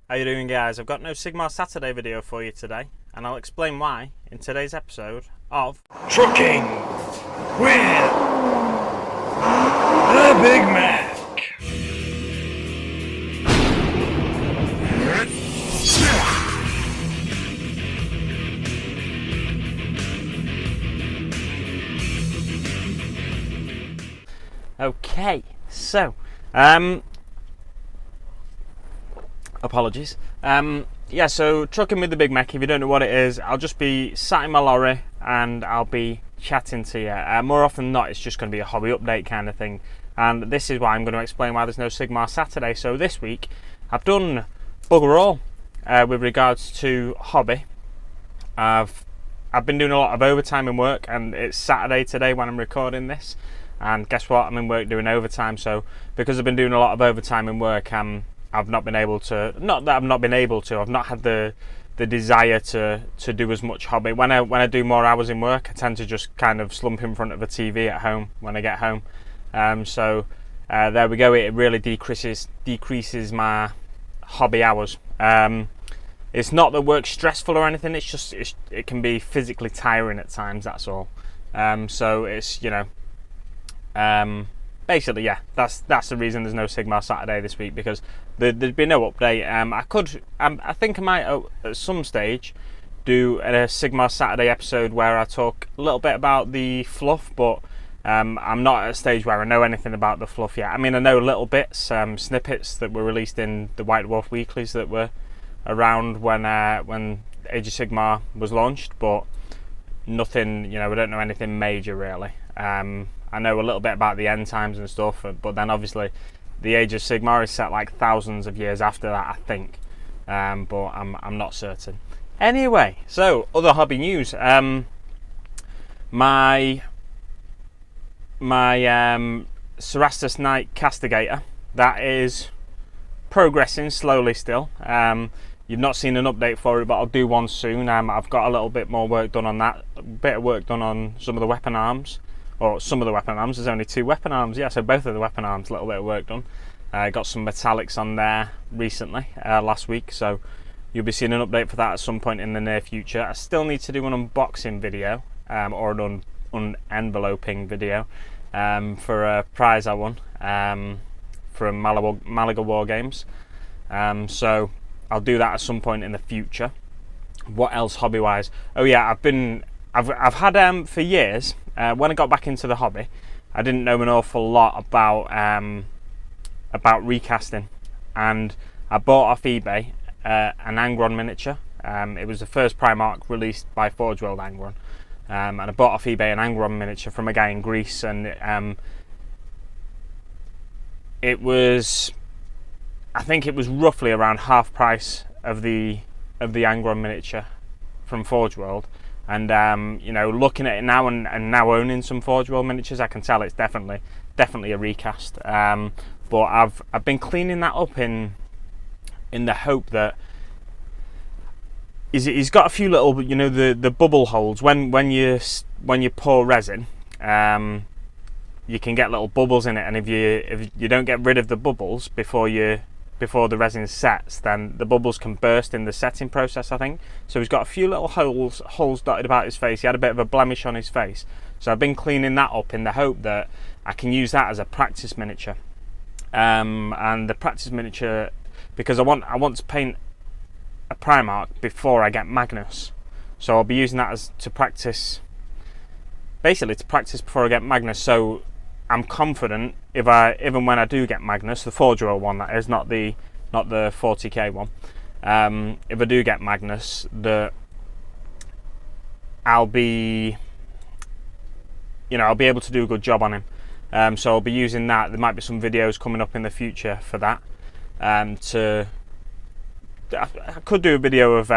How you doing, guys? I've got no Sigmar Saturday video for you today, and I'll explain why in today's episode of Trukkin with the Big Mek. Okay, so apologies. Yeah, so Trukkin with the Big Mek. If you don't know what it is, I'll just be sat in my lorry and I'll be chatting to you. More often than not, it's just going to be a hobby update kind of thing. And this is why I'm going to explain why there's no Sigmar Saturday. So this week, I've done bugger all with regards to hobby. I've been doing a lot of overtime in work, and it's Saturday today when I'm recording this. And guess what? I'm in work doing overtime. So because I've been doing a lot of overtime in work, I've not been able to. Not that I've not been able to. I've not had the desire to do as much hobby. When I do more hours in work, I tend to just kind of slump in front of a TV at home when I get home. So there we go. It really decreases my hobby hours. It's not that work's stressful or anything. It's just it can be physically tiring at times. That's all. So it's basically, yeah, that's the reason there's no Sigmar Saturday this week, because there'd be no update. I think I might at some stage do a Sigmar Saturday episode where I talk a little bit about the fluff, but I'm not at a stage where I know anything about the fluff yet. I mean, I know little bits, snippets that were released in the White Dwarf weeklies that were around when Age of Sigmar was launched, but nothing. We don't know anything major really. I know a little bit about the end times and stuff, but then obviously the Age of Sigmar is set like thousands of years after that, I think, but I'm not certain. Anyway, so other hobby news. My Cerastus Knight Castigator, that is progressing slowly still. You've not seen an update for it, but I'll do one soon. I've got a little bit more work done on that, a bit of work done on some of the weapon arms. Or some of the weapon arms. There's only 2 weapon arms, yeah, so both of the weapon arms, a little bit of work done. Got some metallics on there recently, last week, so you'll be seeing an update for that at some point in the near future. I still need to do an unboxing video, or an unenveloping video, for a prize I won from Malaga War Games. So I'll do that at some point in the future. What else hobby-wise? Oh yeah, I've had for years. When I got back into the hobby, I didn't know an awful lot about recasting, and I bought off eBay an Angron miniature. It was the first Primarch released by Forge World Angron, and I bought off eBay an Angron miniature from a guy in Greece, and I think it was roughly around half price of the Angron miniature from Forge World. And looking at it now and now owning some Forge World miniatures, I can tell it's definitely a recast. But I've been cleaning that up in the hope that he's got a few little, the bubble holes when you pour resin, you can get little bubbles in it, and if you don't get rid of the bubbles before the resin sets, then the bubbles can burst in the setting process, I think. So he's got a few little holes dotted about his face. He had a bit of a blemish on his face, so I've been cleaning that up in the hope that I can use that as a practice miniature. And the practice miniature, because I want to paint a Primarch before I get Magnus, so I'll be using that to practice before I get Magnus. So I'm confident even when I do get Magnus, the Forge World one that is, not the 40k one, if I do get Magnus, that I'll be able to do a good job on him. So I'll be using that. There might be some videos coming up in the future for that. I could do a video of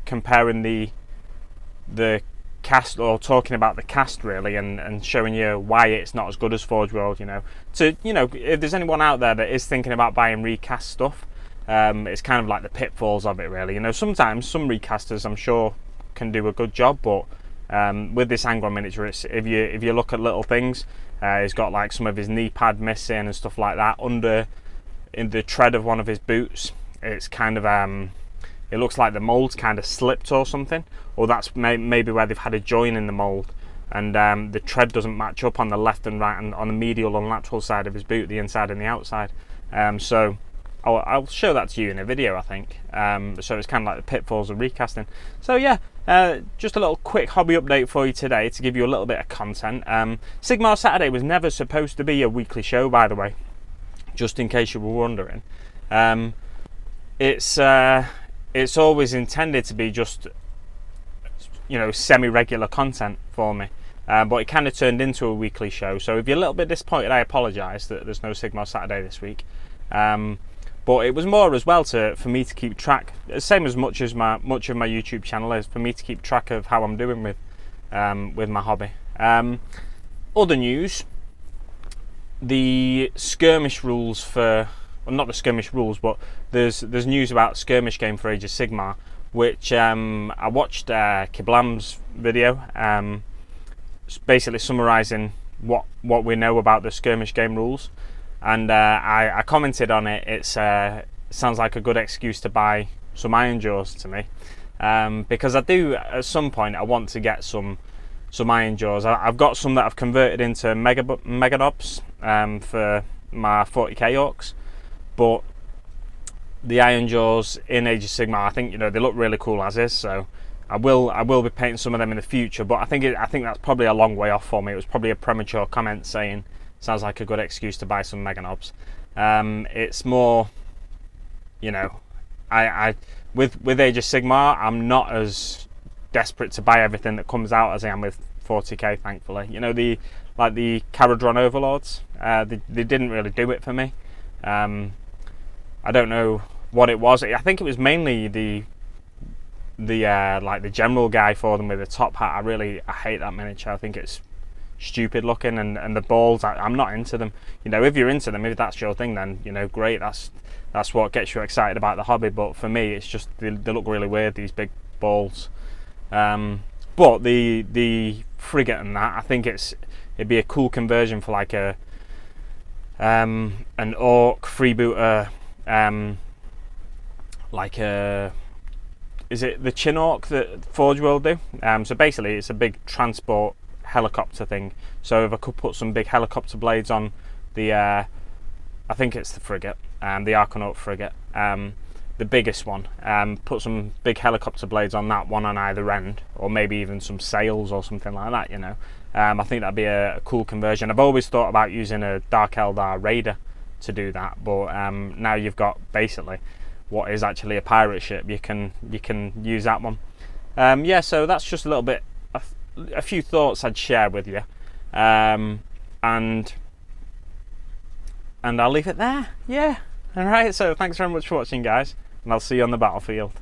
comparing the cast, or talking about the cast really, and showing you why it's not as good as Forge World. If there's anyone out there that is thinking about buying recast stuff, it's kind of like the pitfalls of it really. Sometimes some recasters I'm sure can do a good job, but with this Angron miniature, if you look at little things, he's got like some of his knee pad missing and stuff like that in the tread of one of his boots. it's kind of it looks like the mold's kind of slipped or something, or that's maybe where they've had a join in the mold, and the tread doesn't match up on the left and right, and on the medial and lateral side of his boot, the inside and the outside. So I'll show that to you in a video, I think. So it's kind of like the pitfalls of recasting. So yeah, just a little quick hobby update for you today to give you a little bit of content. Sigmar Saturday was never supposed to be a weekly show, by the way, just in case you were wondering. It's always intended to be just, you know, semi-regular content for me. But it kind of turned into a weekly show. So if you're a little bit disappointed, I apologise that there's no Sigmar Saturday this week. But it was more as well for me to keep track, same as much of my YouTube channel is, for me to keep track of how I'm doing with my hobby. Other news, the skirmish rules for, well, not the skirmish rules, but there's news about skirmish game for Age of Sigmar, which I watched Kiblam's video, basically summarising what we know about the skirmish game rules. And I commented on it. It sounds like a good excuse to buy some iron jaws to me, because I do at some point I want to get some iron jaws. I've got some that I've converted into meganobs for my 40k orcs, but the iron jaws in Age of Sigmar, I think, you know, they look really cool as is. So I will be painting some of them in the future, but I think that's probably a long way off for me. It was probably a premature comment saying sounds like a good excuse to buy some meganobs. It's more, you know, I with Age of Sigmar, I'm not as desperate to buy everything that comes out as I am with 40k, thankfully. You know, the Caradron Overlords, they didn't really do it for me. I don't know what it was. I think it was mainly the like the general guy for them with the top hat. I hate that miniature. I think it's stupid looking, and the balls, I'm not into them. You know, if you're into them, if that's your thing, then, you know, great, that's what gets you excited about the hobby. But for me, it's just they look really weird, these big balls. But the frigate and that, I think it'd be a cool conversion for like an orc freebooter, like is it the Chin Orc that Forge World do? So basically it's a big transport helicopter thing. So if I could put some big helicopter blades on the I think it's the frigate, the Archanaut frigate, the biggest one, put some big helicopter blades on that one on either end, or maybe even some sails or something like that, you know. I think that'd be a cool conversion. I've always thought about using a Dark Eldar Raider to do that, but now you've got basically what is actually a pirate ship, you can use that one. Yeah, so that's just a little bit, a few thoughts I'd share with you, and I'll leave it there. Yeah, all right, so thanks very much for watching, guys, and I'll see you on the battlefield.